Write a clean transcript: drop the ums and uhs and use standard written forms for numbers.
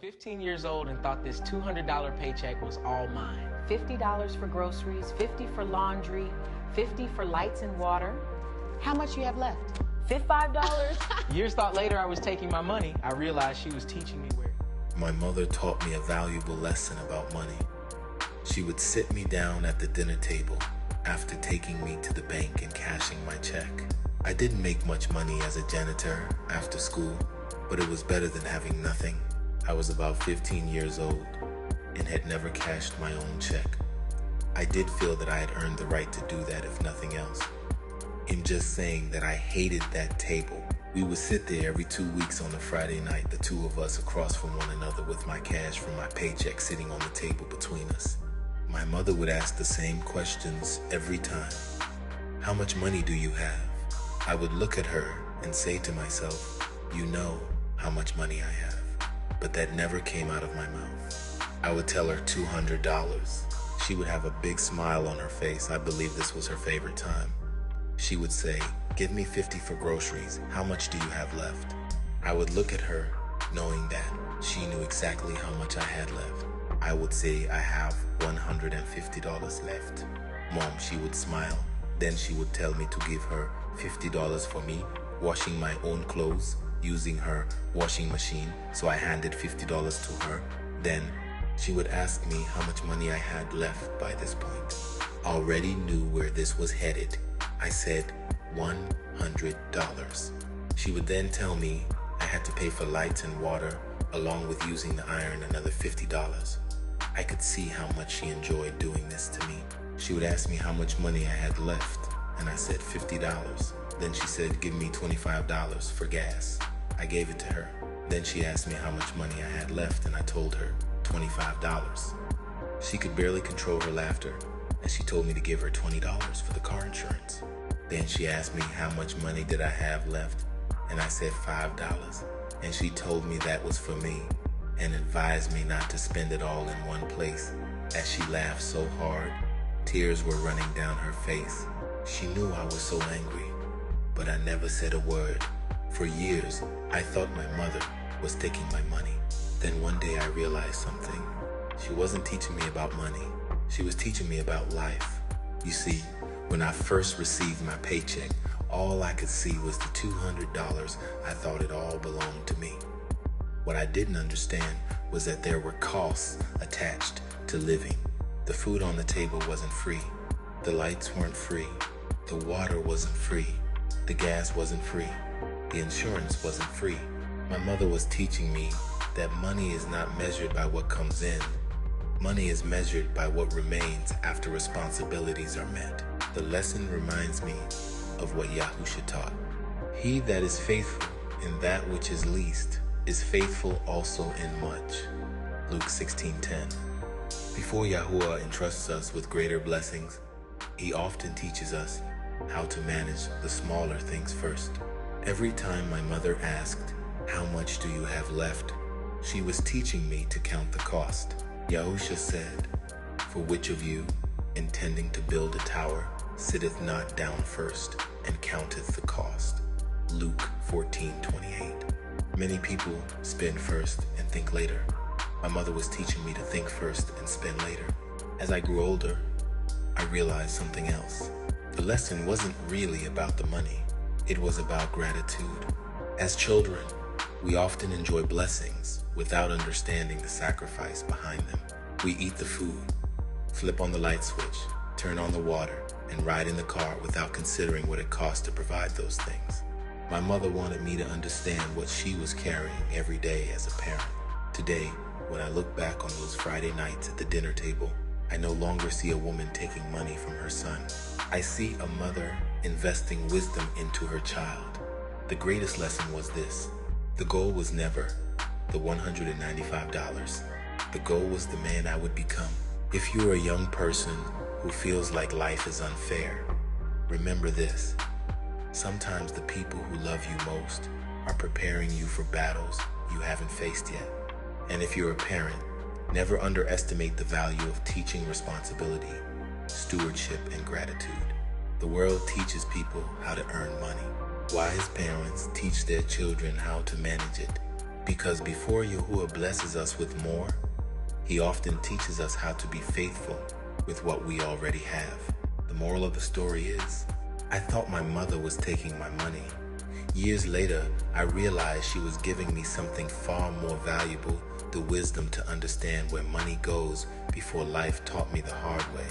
15 years old and thought this $200 paycheck was all mine. $50 for groceries, $50 for laundry, $50 for lights and water. How much you have left? $55? Years thought later I was taking my money. I realized she was teaching me where. My mother taught me a valuable lesson about money. She would sit me down at the dinner table after taking me to the bank and cashing my check. I didn't make much money as a janitor after school, but it was better than having nothing. I was about 15 years old and had never cashed my own check. I did feel that I had earned the right to do that if nothing else. In just saying that I hated that table. We would sit there every 2 weeks on a Friday night, the two of us across from one another with my cash from my paycheck sitting on the table between us. My mother would ask the same questions every time. How much money do you have? I would look at her and say to myself, you know how much money I have. But that never came out of my mouth. I would tell her $200. She would have a big smile on her face. I believe this was her favorite time. She would say, give me $50 for groceries. How much do you have left? I would look at her knowing that she knew exactly how much I had left. I would say I have $150 left. Mom, she would smile. Then she would tell me to give her $50 for me, washing my own clothes, using her washing machine. So I handed $50 to her. Then she would ask me how much money I had left by this point. I already knew where this was headed. I said $100. She would then tell me I had to pay for lights and water, along with using the iron another $50. I could see how much she enjoyed doing this to me. She would ask me how much money I had left, and I said $50. Then she said, give me $25 for gas. I gave it to her. Then she asked me how much money I had left, and I told her $25. She could barely control her laughter, and she told me to give her $20 for the car insurance. Then she asked me how much money did I have left, and I said $5. And she told me that was for me, and advised me not to spend it all in one place. As she laughed so hard, tears were running down her face. She knew I was so angry, but I never said a word. For years, I thought my mother was taking my money. Then one day I realized something. She wasn't teaching me about money. She was teaching me about life. You see, when I first received my paycheck, all I could see was the $200 I thought it all belonged to me. What I didn't understand was that there were costs attached to living. The food on the table wasn't free. The lights weren't free. The water wasn't free. The gas wasn't free. The insurance wasn't free. My mother was teaching me that money is not measured by what comes in. Money is measured by what remains after responsibilities are met. The lesson reminds me of what Yahuah taught. He that is faithful in that which is least is faithful also in much. Luke 16:10. Before Yahuah entrusts us with greater blessings, he often teaches us how to manage the smaller things first. Every time my mother asked, how much do you have left? She was teaching me to count the cost. Yahuah said, for which of you, intending to build a tower, sitteth not down first and counteth the cost? Luke 14:28. Many people spend first and think later. My mother was teaching me to think first and spend later. As I grew older, I realized something else. The lesson wasn't really about the money. It was about gratitude. As children, we often enjoy blessings without understanding the sacrifice behind them. We eat the food, flip on the light switch, turn on the water, and ride in the car without considering what it costs to provide those things. My mother wanted me to understand what she was carrying every day as a parent. Today, when I look back on those Friday nights at the dinner table, I no longer see a woman taking money from her son. I see a mother investing wisdom into her child. The greatest lesson was this. The goal was never the $195. The goal was the man I would become. If you are a young person who feels like life is unfair, remember this. Sometimes the people who love you most are preparing you for battles you haven't faced yet. And if you're a parent, never underestimate the value of teaching responsibility, stewardship, and gratitude. The world teaches people how to earn money. Wise parents teach their children how to manage it. Because before Yahuah blesses us with more, he often teaches us how to be faithful with what we already have. The moral of the story is, I thought my mother was taking my money. Years later, I realized she was giving me something far more valuable, the wisdom to understand where money goes before life taught me the hard way.